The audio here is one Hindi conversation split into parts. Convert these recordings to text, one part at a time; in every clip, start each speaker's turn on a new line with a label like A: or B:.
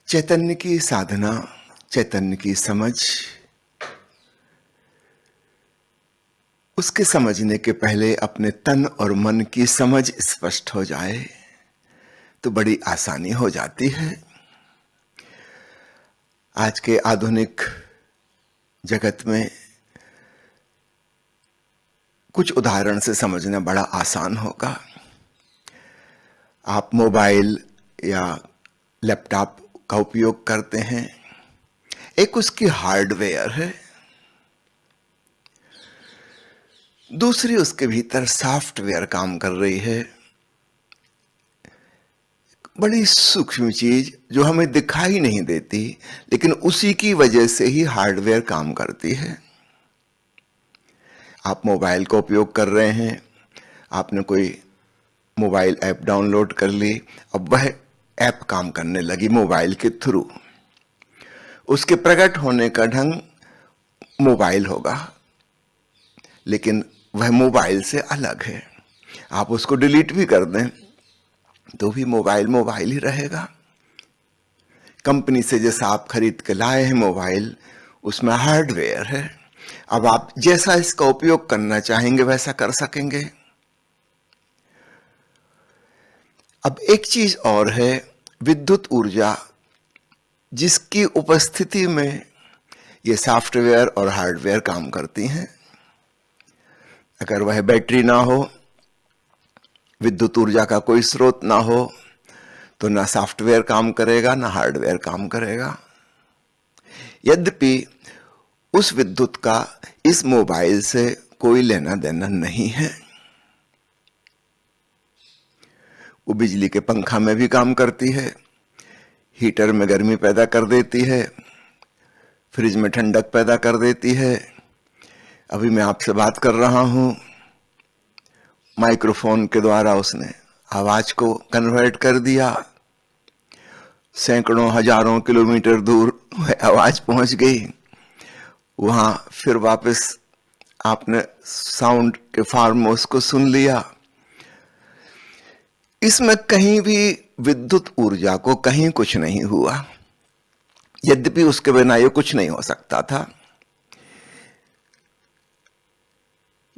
A: चैतन्य की साधना, चैतन्य की समझ, उसके समझने के पहले अपने तन और मन की समझ स्पष्ट हो जाए तो बड़ी आसानी हो जाती है। आज के आधुनिक जगत में कुछ उदाहरण से समझना बड़ा आसान होगा। आप मोबाइल या लैपटॉप का उपयोग करते हैं, एक उसकी हार्डवेयर है, दूसरी उसके भीतर सॉफ्टवेयर काम कर रही है। बड़ी सूक्ष्म चीज जो हमें दिखाई नहीं देती, लेकिन उसी की वजह से ही हार्डवेयर काम करती है। आप मोबाइल का उपयोग कर रहे हैं, आपने कोई मोबाइल ऐप डाउनलोड कर ली, अब वह ऐप काम करने लगी मोबाइल के थ्रू। उसके प्रकट होने का ढंग मोबाइल होगा, लेकिन वह मोबाइल से अलग है। आप उसको डिलीट भी कर दें तो भी मोबाइल मोबाइल ही रहेगा। कंपनी से जैसा आप खरीद के लाए हैं मोबाइल, उसमें हार्डवेयर है। अब आप जैसा इसका उपयोग करना चाहेंगे वैसा कर सकेंगे। अब एक चीज और है, विद्युत ऊर्जा, जिसकी उपस्थिति में ये सॉफ्टवेयर और हार्डवेयर काम करती हैं। अगर वह बैटरी ना हो, विद्युत ऊर्जा का कोई स्रोत ना हो, तो ना सॉफ्टवेयर काम करेगा ना हार्डवेयर काम करेगा। यद्यपि उस विद्युत का इस मोबाइल से कोई लेना देना नहीं है। वो बिजली के पंखा में भी काम करती है, हीटर में गर्मी पैदा कर देती है, फ्रिज में ठंडक पैदा कर देती है। अभी मैं आपसे बात कर रहा हूं, माइक्रोफोन के द्वारा उसने आवाज को कन्वर्ट कर दिया। सैकड़ों हजारों किलोमीटर दूर आवाज पहुंच गई, वहां फिर वापस आपने साउंड के फॉर्म में उसको सुन लिया। इसमें कहीं भी विद्युत ऊर्जा को कहीं कुछ नहीं हुआ, यद्यपि उसके बिना ये कुछ नहीं हो सकता था।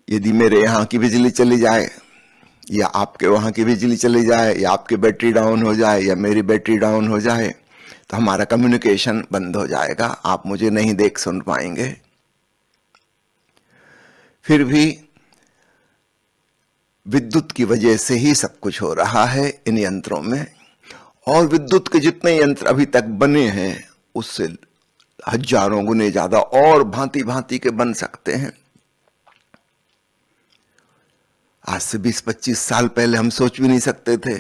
A: यदि मेरे यहां की बिजली चली जाए या आपके वहां की बिजली चली जाए या आपकी बैटरी डाउन हो जाए या मेरी बैटरी डाउन हो जाए, तो हमारा कम्युनिकेशन बंद हो जाएगा, आप मुझे नहीं देख सुन पाएंगे। फिर भी विद्युत की वजह से ही सब कुछ हो रहा है इन यंत्रों में, और विद्युत के जितने यंत्र अभी तक बने हैं उससे हजारों गुने ज्यादा और भांति भांति के बन सकते हैं। आज से 20-25 साल पहले हम सोच भी नहीं सकते थे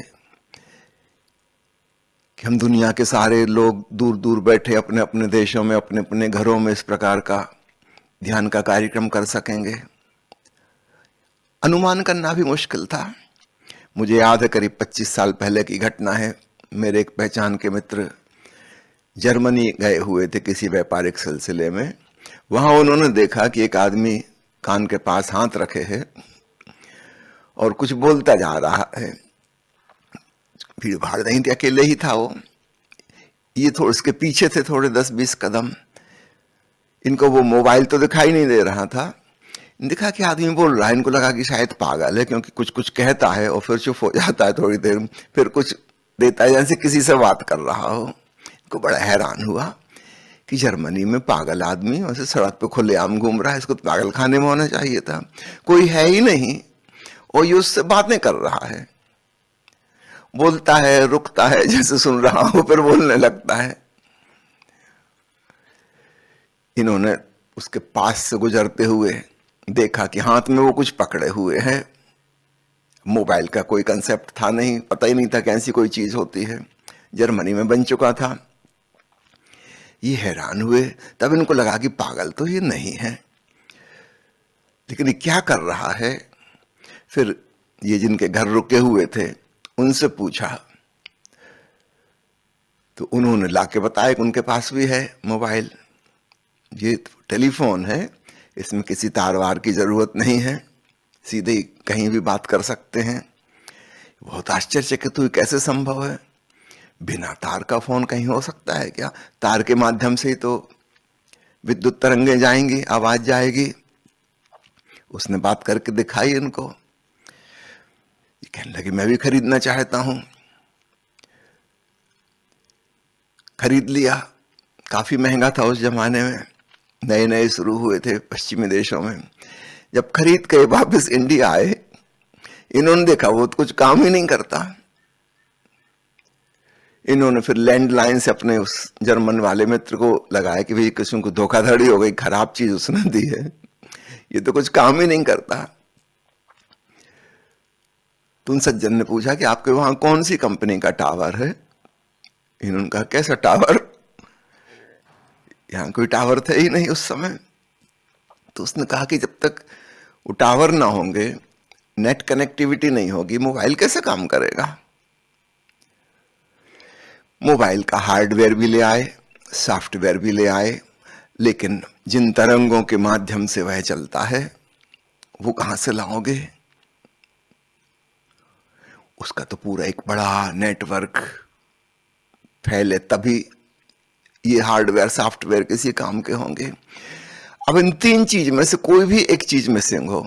A: कि हम दुनिया के सारे लोग दूर दूर बैठे अपने अपने देशों में, अपने अपने घरों में इस प्रकार का ध्यान का कार्यक्रम कर सकेंगे। अनुमान करना भी मुश्किल था। मुझे याद है, करीब 25 साल पहले की घटना है। मेरे एक पहचान के मित्र जर्मनी गए हुए थे किसी व्यापारिक सिलसिले में। वहां उन्होंने देखा कि एक आदमी कान के पास हाथ रखे है और कुछ बोलता जा रहा है। भीड़ भाड़ नहीं थी, अकेले ही था वो। ये थोड़े उसके पीछे थे, थोड़े 10-20 कदम। इनको वो मोबाइल तो दिखाई नहीं दे रहा था। दिखा कि आदमी बोल रहा है, इनको लगा कि शायद पागल है, क्योंकि कुछ कुछ कहता है और फिर चुप हो जाता है थोड़ी देर, फिर कुछ देता है जैसे किसी से बात कर रहा हो। इनको बड़ा हैरान हुआ कि जर्मनी में पागल आदमी वैसे सड़क पे खुलेआम घूम रहा है, इसको तो पागल खाने में होना चाहिए था। कोई है ही नहीं और ये उससे बातें कर रहा है, बोलता है, रुकता है, जैसे सुन रहा हो फिर बोलने लगता है। इन्होंने उसके पास से गुजरते हुए देखा कि हाथ में वो कुछ पकड़े हुए हैं। मोबाइल का कोई कंसेप्ट था नहीं, पता ही नहीं था कैसी कोई चीज होती है, जर्मनी में बन चुका था। ये हैरान हुए, तब इनको लगा कि पागल तो ये नहीं है, लेकिन ये क्या कर रहा है। फिर ये जिनके घर रुके हुए थे उनसे पूछा, तो उन्होंने लाके बताया कि उनके पास भी है मोबाइल। ये टेलीफोन है, इसमें किसी तार वार की जरूरत नहीं है, सीधे ही कहीं भी बात कर सकते हैं। बहुत आश्चर्यचकित हुई, कैसे संभव है। बिना तार का फोन कहीं हो सकता है क्या? तार के माध्यम से ही तो विद्युत तरंगें जाएंगी, आवाज जाएगी। उसने बात करके दिखाई इनको। ये कहने लगे मैं भी खरीदना चाहता हूं। खरीद लिया। काफी महंगा था उस जमाने में, नए नए शुरू हुए थे पश्चिमी देशों में। जब खरीद के वापस इंडिया आए, इन्होंने देखा वो तो कुछ काम ही नहीं करता। इन्होंने फिर लैंडलाइन से अपने उस जर्मन वाले मित्र को लगाया कि भाई किसी को धोखाधड़ी हो गई, खराब चीज उसने दी है, ये तो कुछ काम ही नहीं करता। तो उन सज्जन ने पूछा कि आपके वहां कौन सी कंपनी का टावर है? इन्होंने कहा कैसा टावर? यहां कोई टावर थे ही नहीं उस समय। तो उसने कहा कि जब तक वो टावर ना होंगे, नेट कनेक्टिविटी नहीं होगी, मोबाइल कैसे काम करेगा? मोबाइल का हार्डवेयर भी ले आए, सॉफ्टवेयर भी ले आए, लेकिन जिन तरंगों के माध्यम से वह चलता है वो कहां से लाओगे? उसका तो पूरा एक बड़ा नेटवर्क फैले तभी ये हार्डवेयर सॉफ्टवेयर किसी काम के होंगे। अब इन तीन चीज में से कोई भी एक चीज मिसिंग हो,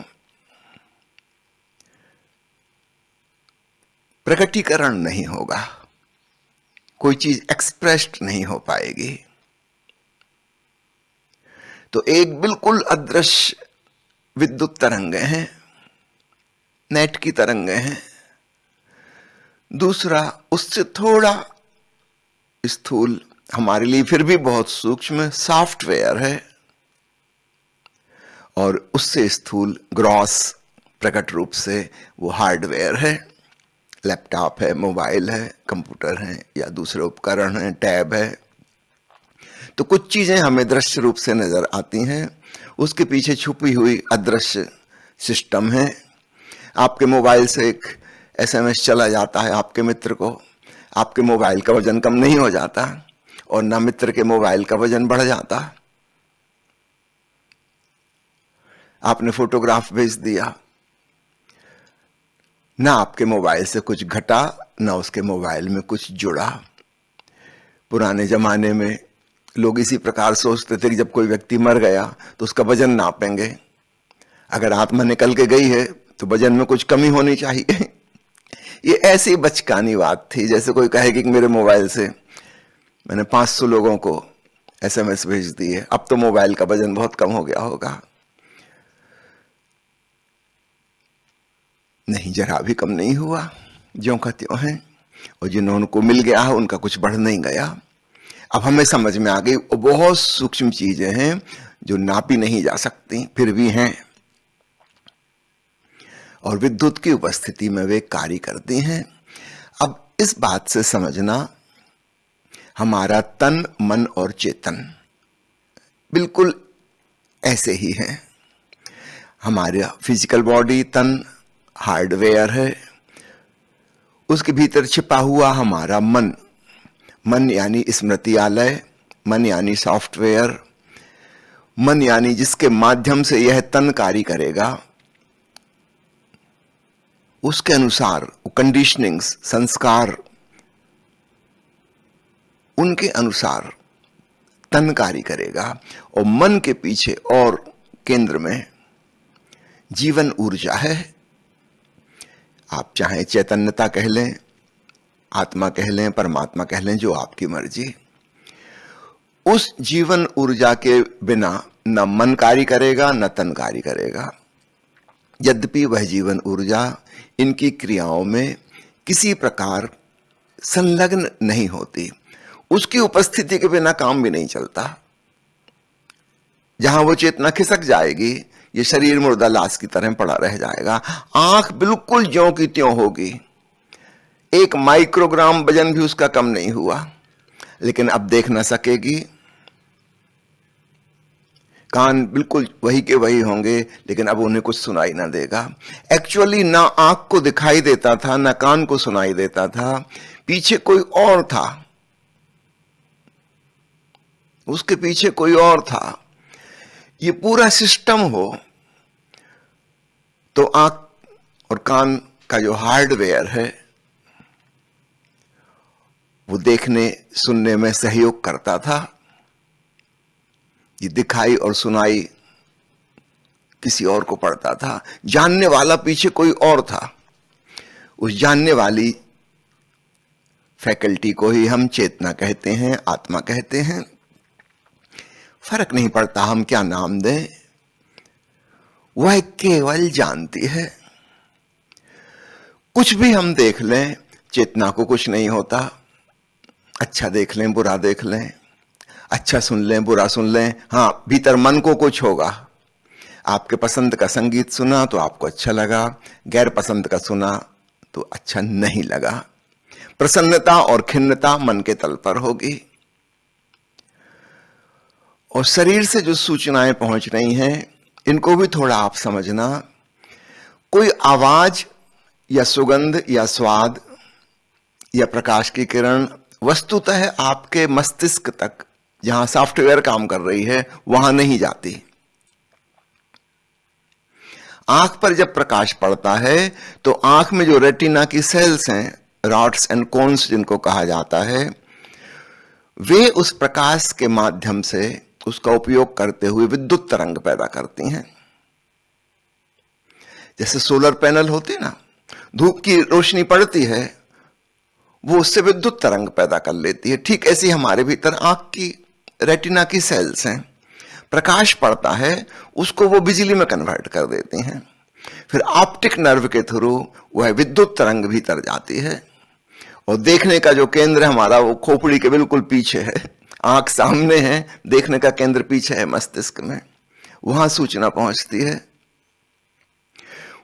A: प्रकटीकरण नहीं होगा, कोई चीज एक्सप्रेस्ड नहीं हो पाएगी। तो एक बिल्कुल अदृश्य विद्युत तरंगें हैं, नेट की तरंगें हैं। दूसरा उससे थोड़ा स्थूल, हमारे लिए फिर भी बहुत सूक्ष्म सॉफ्टवेयर है, और उससे स्थूल ग्रॉस प्रकट रूप से वो हार्डवेयर है, लैपटॉप है, मोबाइल है, कंप्यूटर है या दूसरे उपकरण हैं, टैब है। तो कुछ चीजें हमें दृश्य रूप से नजर आती हैं, उसके पीछे छुपी हुई अदृश्य सिस्टम है। आपके मोबाइल से एक एसएमएस चला जाता है आपके मित्र को, आपके मोबाइल का वजन कम नहीं हो जाता और ना मित्र के मोबाइल का वजन बढ़ जाता। आपने फोटोग्राफ भेज दिया, ना आपके मोबाइल से कुछ घटा ना उसके मोबाइल में कुछ जुड़ा। पुराने जमाने में लोग इसी प्रकार सोचते थे कि जब कोई व्यक्ति मर गया तो उसका वजन नापेंगे, अगर आत्मा निकल के गई है तो वजन में कुछ कमी होनी चाहिए। ये ऐसी बचकानी बात थी, जैसे कोई कहे कि मेरे मोबाइल से मैंने 500 लोगों को एसएमएस भेज दिए, अब तो मोबाइल का वजन बहुत कम हो गया होगा। नहीं, जरा भी कम नहीं हुआ, ज्यों का त्यों है। और जिन्होंने मिल गया है उनका कुछ बढ़ नहीं गया। अब हमें समझ में आ गई वो बहुत सूक्ष्म चीजें हैं जो नापी नहीं जा सकती, फिर भी हैं, और विद्युत की उपस्थिति में वे कार्य करती हैं। अब इस बात से समझना, हमारा तन, मन और चेतन बिल्कुल ऐसे ही है। हमारा फिजिकल बॉडी, तन हार्डवेयर है, उसके भीतर छिपा हुआ हमारा मन, मन यानी स्मृतियालय, मन यानी सॉफ्टवेयर, मन यानी जिसके माध्यम से यह तन कार्य करेगा, उसके अनुसार कंडीशनिंग्स, संस्कार, उनके अनुसार तन कार्य करेगा। और मन के पीछे और केंद्र में जीवन ऊर्जा है। आप चाहे चैतन्यता कह लें, आत्मा कह लें, परमात्मा कह लें, जो आपकी मर्जी। उस जीवन ऊर्जा के बिना न मन कार्य करेगा न तन कार्य करेगा। यद्यपि वह जीवन ऊर्जा इनकी क्रियाओं में किसी प्रकार संलग्न नहीं होती, उसकी उपस्थिति के बिना काम भी नहीं चलता। जहां वो चेतना खिसक जाएगी, ये शरीर मुर्दा लाश की तरह पड़ा रह जाएगा। आंख बिल्कुल ज्यों की त्यों होगी, एक माइक्रोग्राम वजन भी उसका कम नहीं हुआ, लेकिन अब देख ना सकेगी। कान बिल्कुल वही के वही होंगे, लेकिन अब उन्हें कुछ सुनाई ना देगा। एक्चुअली ना आंख को दिखाई देता था, ना कान को सुनाई देता था, पीछे कोई और था, उसके पीछे कोई और था। ये पूरा सिस्टम हो तो आंख और कान का जो हार्डवेयर है वो देखने सुनने में सहयोग करता था। ये दिखाई और सुनाई किसी और को पड़ता था, जानने वाला पीछे कोई और था। उस जानने वाली फैकल्टी को ही हम चेतना कहते हैं, आत्मा कहते हैं। फर्क नहीं पड़ता हम क्या नाम दें, वह केवल जानती है। कुछ भी हम देख लें, चेतना को कुछ नहीं होता। अच्छा देख लें, बुरा देख लें, अच्छा सुन लें, बुरा सुन लें, हाँ भीतर मन को कुछ होगा। आपके पसंद का संगीत सुना तो आपको अच्छा लगा, गैर पसंद का सुना तो अच्छा नहीं लगा। प्रसन्नता और खिन्नता मन के तल पर होगी। और शरीर से जो सूचनाएं पहुंच रही हैं, इनको भी थोड़ा आप समझना। कोई आवाज या सुगंध या स्वाद या प्रकाश की किरण वस्तुतः आपके मस्तिष्क तक, जहां सॉफ्टवेयर काम कर रही है, वहां नहीं जाती। आंख पर जब प्रकाश पड़ता है तो आंख में जो रेटिना की सेल्स हैं, रॉड्स एंड कोन्स जिनको कहा जाता है, वे उस प्रकाश के माध्यम से उसका उपयोग करते हुए विद्युत तरंग पैदा करती हैं। जैसे सोलर पैनल होते ना, धूप की रोशनी पड़ती है, वो उससे विद्युत तरंग पैदा कर लेती है। ठीक ऐसे हमारे भीतर आंख की रेटिना की सेल्स हैं, प्रकाश पड़ता है, उसको वो बिजली में कन्वर्ट कर देती हैं। फिर ऑप्टिक नर्व के थ्रू वह विद्युत तरंग भीतर जाती है। और देखने का जो केंद्र है हमारा, वो खोपड़ी के बिल्कुल पीछे है। आंख सामने है, देखने का केंद्र पीछे है मस्तिष्क में। वहां सूचना पहुंचती है।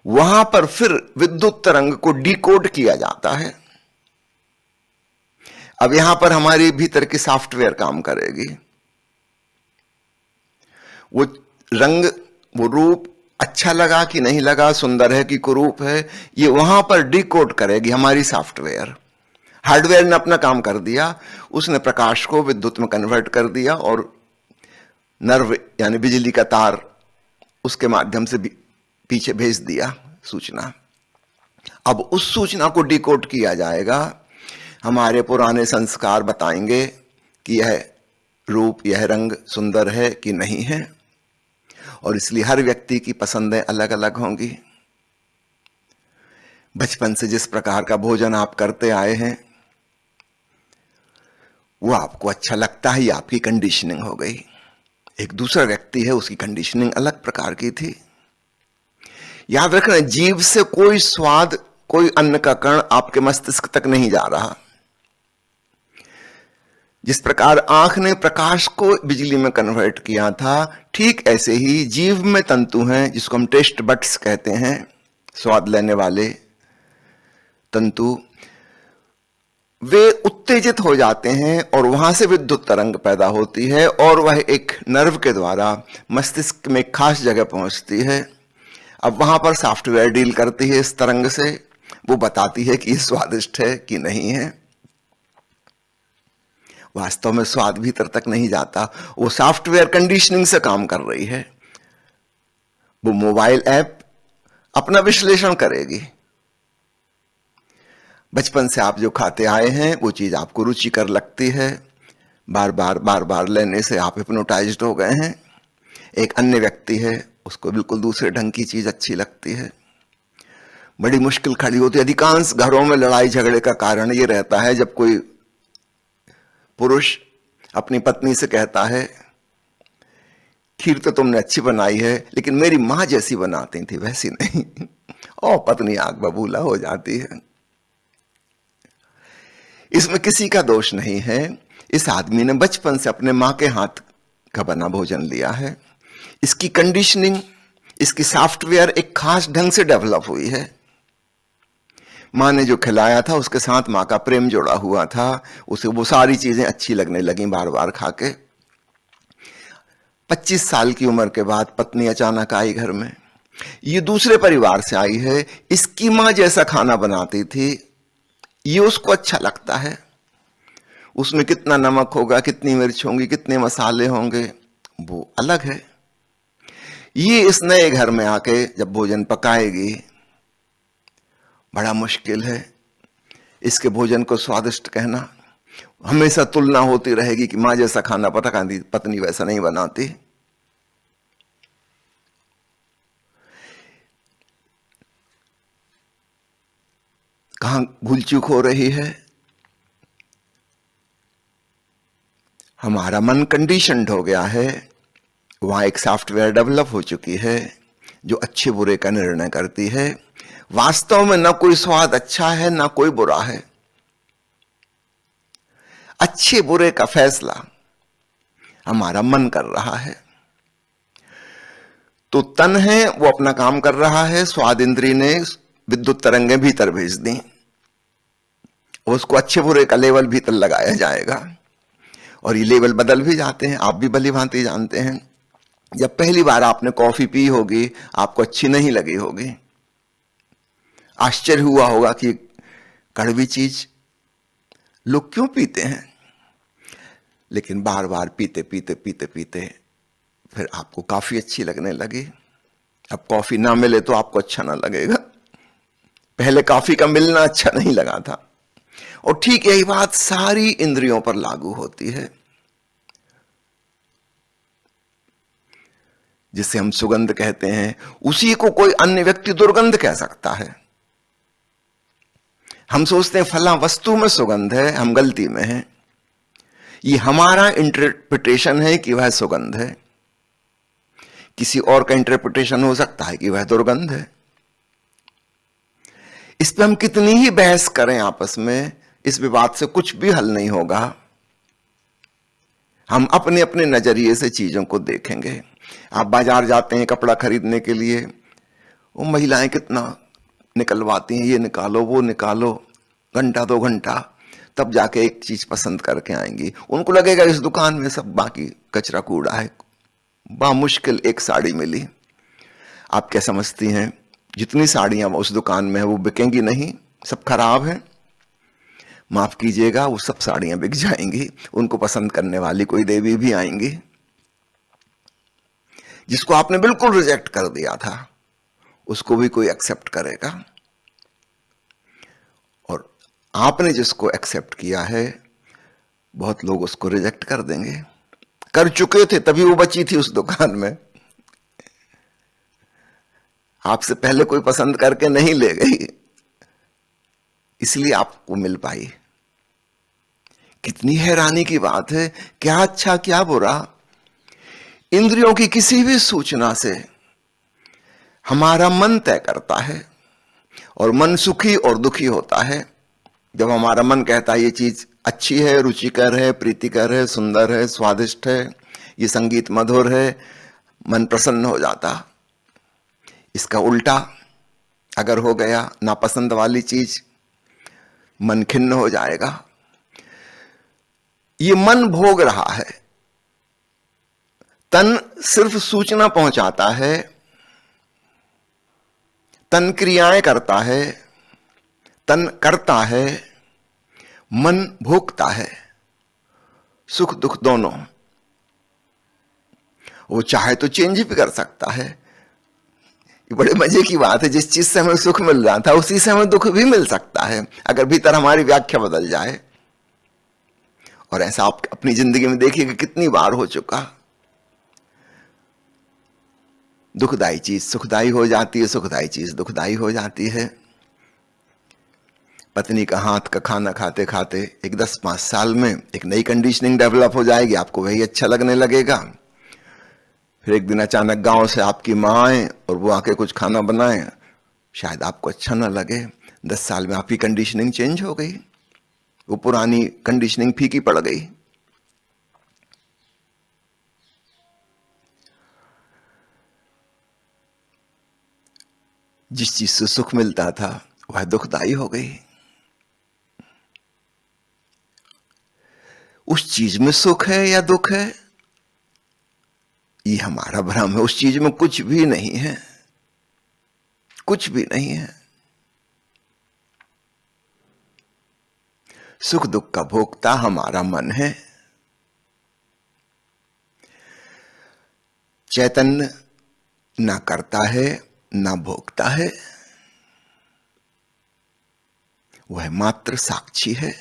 A: वहां पर फिर विद्युत तरंग को डिकोड किया जाता है। अब यहां पर हमारी भीतर की सॉफ्टवेयर काम करेगी। वो रंग, वो रूप अच्छा लगा कि नहीं लगा, सुंदर है कि कुरूप है, ये वहां पर डिकोड करेगी हमारी सॉफ्टवेयर। हार्डवेयर ने अपना काम कर दिया, उसने प्रकाश को विद्युत में कन्वर्ट कर दिया और नर्व यानी बिजली का तार उसके माध्यम से पीछे भेज दिया सूचना। अब उस सूचना को डिकोड किया जाएगा। हमारे पुराने संस्कार बताएंगे कि यह रूप, यह रंग सुंदर है कि नहीं है, और इसलिए हर व्यक्ति की पसंदें अलग अलग होंगी। बचपन से जिस प्रकार का भोजन आप करते आए हैं, वो आपको अच्छा लगता है, ये आपकी कंडीशनिंग हो गई। एक दूसरा व्यक्ति है, उसकी कंडीशनिंग अलग प्रकार की थी। याद रखना, जीभ से कोई स्वाद, कोई अन्न का कण आपके मस्तिष्क तक नहीं जा रहा। जिस प्रकार आंख ने प्रकाश को बिजली में कन्वर्ट किया था, ठीक ऐसे ही जीभ में तंतु हैं जिसको हम टेस्ट बड्स कहते हैं, स्वाद लेने वाले तंतु। वे उत्तेजित हो जाते हैं और वहां से विद्युत तरंग पैदा होती है और वह एक नर्व के द्वारा मस्तिष्क में एक खास जगह पहुंचती है। अब वहां पर सॉफ्टवेयर डील करती है इस तरंग से, वो बताती है कि ये स्वादिष्ट है कि नहीं है। वास्तव में स्वाद भीतर तक नहीं जाता, वो सॉफ्टवेयर कंडीशनिंग से काम कर रही है। वो मोबाइल ऐप अपना विश्लेषण करेगी। बचपन से आप जो खाते आए हैं वो चीज आपको रुचिकर लगती है, बार बार लेने से आप हिप्नोटाइज्ड हो गए हैं। एक अन्य व्यक्ति है, उसको बिल्कुल दूसरे ढंग की चीज अच्छी लगती है। बड़ी मुश्किल खड़ी होती है। अधिकांश घरों में लड़ाई झगड़े का कारण ये रहता है जब कोई पुरुष अपनी पत्नी से कहता है, खीर तो तुमने अच्छी बनाई है लेकिन मेरी मां जैसी बनाती थी वैसी नहीं। और पत्नी आग बबूला हो जाती है। इसमें किसी का दोष नहीं है। इस आदमी ने बचपन से अपने मां के हाथ का बना भोजन लिया है। इसकी कंडीशनिंग, इसकी सॉफ्टवेयर एक खास ढंग से डेवलप हुई है। मां ने जो खिलाया था उसके साथ मां का प्रेम जुड़ा हुआ था, उसे वो सारी चीजें अच्छी लगने लगी बार बार खा के। 25 साल की उम्र के बाद पत्नी अचानक आई घर में। ये दूसरे परिवार से आई है। इसकी मां जैसा खाना बनाती थी ये उसको अच्छा लगता है। उसमें कितना नमक होगा, कितनी मिर्च होंगी, कितने मसाले होंगे, वो अलग है। ये इस नए घर में आके जब भोजन पकाएगी, बड़ा मुश्किल है इसके भोजन को स्वादिष्ट कहना। हमेशा तुलना होती रहेगी कि मां जैसा खाना पत्नी वैसा नहीं बनाती। कहां भूल चूक हो रही है? हमारा मन कंडीशनड हो गया है, वहां एक सॉफ्टवेयर डेवलप हो चुकी है जो अच्छे बुरे का निर्णय करती है। वास्तव में ना कोई स्वाद अच्छा है ना कोई बुरा है। अच्छे बुरे का फैसला हमारा मन कर रहा है। तो तन है वो अपना काम कर रहा है, स्वाद इंद्री ने विद्युत तरंगें भीतर भेज दी, उसको अच्छे बुरे का लेवल भीतर लगाया जाएगा। और ये लेवल बदल भी जाते हैं, आप भी भली भांति जानते हैं। जब पहली बार आपने कॉफी पी होगी, आपको अच्छी नहीं लगी होगी, आश्चर्य हुआ होगा कि कड़वी चीज लोग क्यों पीते हैं। लेकिन बार बार पीते पीते पीते पीते फिर आपको काफी अच्छी लगने लगी। अब कॉफी ना मिले तो आपको अच्छा ना लगेगा, पहले कॉफी का मिलना अच्छा नहीं लगा था। और ठीक यही बात सारी इंद्रियों पर लागू होती है। जिसे हम सुगंध कहते हैं, उसी को कोई अन्य व्यक्ति दुर्गंध कह सकता है। हम सोचते हैं फला वस्तु में सुगंध है, हम गलती में हैं। ये हमारा इंटरप्रिटेशन है कि वह सुगंध है, किसी और का इंटरप्रिटेशन हो सकता है कि वह दुर्गंध है। इस पे हम कितनी ही बहस करें आपस में, इस विवाद से कुछ भी हल नहीं होगा। हम अपने अपने नजरिए से चीजों को देखेंगे। आप बाजार जाते हैं कपड़ा खरीदने के लिए, वो महिलाएं कितना निकलवाती हैं, ये निकालो वो निकालो, घंटा 2 घंटा, तब जाके एक चीज पसंद करके आएंगी। उनको लगेगा इस दुकान में सब बाकी कचरा कूड़ा है, बामुश्किल एक साड़ी मिली। आप क्या समझती हैं जितनी साड़ियां उस दुकान में है वो बिकेंगी नहीं, सब खराब है? माफ कीजिएगा, वो सब साड़ियां बिक जाएंगी, उनको पसंद करने वाली कोई देवी भी आएंगी। जिसको आपने बिल्कुल रिजेक्ट कर दिया था उसको भी कोई एक्सेप्ट करेगा, और आपने जिसको एक्सेप्ट किया है बहुत लोग उसको रिजेक्ट कर देंगे। कर चुके थे तभी वो बची थी उस दुकान में, आपसे पहले कोई पसंद करके नहीं ले गई, इसलिए आपको मिल पाई। कितनी हैरानी की बात है, क्या अच्छा क्या बुरा। इंद्रियों की किसी भी सूचना से हमारा मन तय करता है, और मन सुखी और दुखी होता है। जब हमारा मन कहता है ये चीज अच्छी है, रुचिकर है, प्रीतिकर है, सुंदर है, स्वादिष्ट है, ये संगीत मधुर है, मन प्रसन्न हो जाता। इसका उल्टा अगर हो गया, नापसंद वाली चीज, मन खिन्न हो जाएगा। ये मन भोग रहा है, तन सिर्फ सूचना पहुंचाता है, तन क्रियाएं करता है, तन करता है, मन भोगता है, सुख दुख दोनों। वो चाहे तो चेंज भी कर सकता है। ये बड़े मजे की बात है, जिस चीज से हमें सुख मिल रहा था उसी से हमें दुख भी मिल सकता है, अगर भीतर हमारी व्याख्या बदल जाए। और ऐसा आप अपनी जिंदगी में देखिए कि कितनी बार हो चुका। दुखदाई चीज सुखदाई हो जाती है, सुखदाई चीज दुखदाई हो जाती है। पत्नी का हाथ का खाना खाते खाते एक 10-5 साल में एक नई कंडीशनिंग डेवलप हो जाएगी, आपको वही अच्छा लगने लगेगा। फिर एक दिन अचानक गांव से आपकी माँ आए और वो आके कुछ खाना बनाए, शायद आपको अच्छा ना लगे। 10 साल में आपकी कंडीशनिंग चेंज हो गई, वो पुरानी कंडीशनिंग फीकी पड़ गई। जिस चीज से सुख मिलता था वह दुखदाई हो गई। उस चीज में सुख है या दुख है, ये हमारा भ्रम है। उस चीज में कुछ भी नहीं है, कुछ भी नहीं है। सुख दुख का भोक्ता हमारा मन है। चैतन्य ना करता है ना भोगता है, वह मात्र साक्षी है।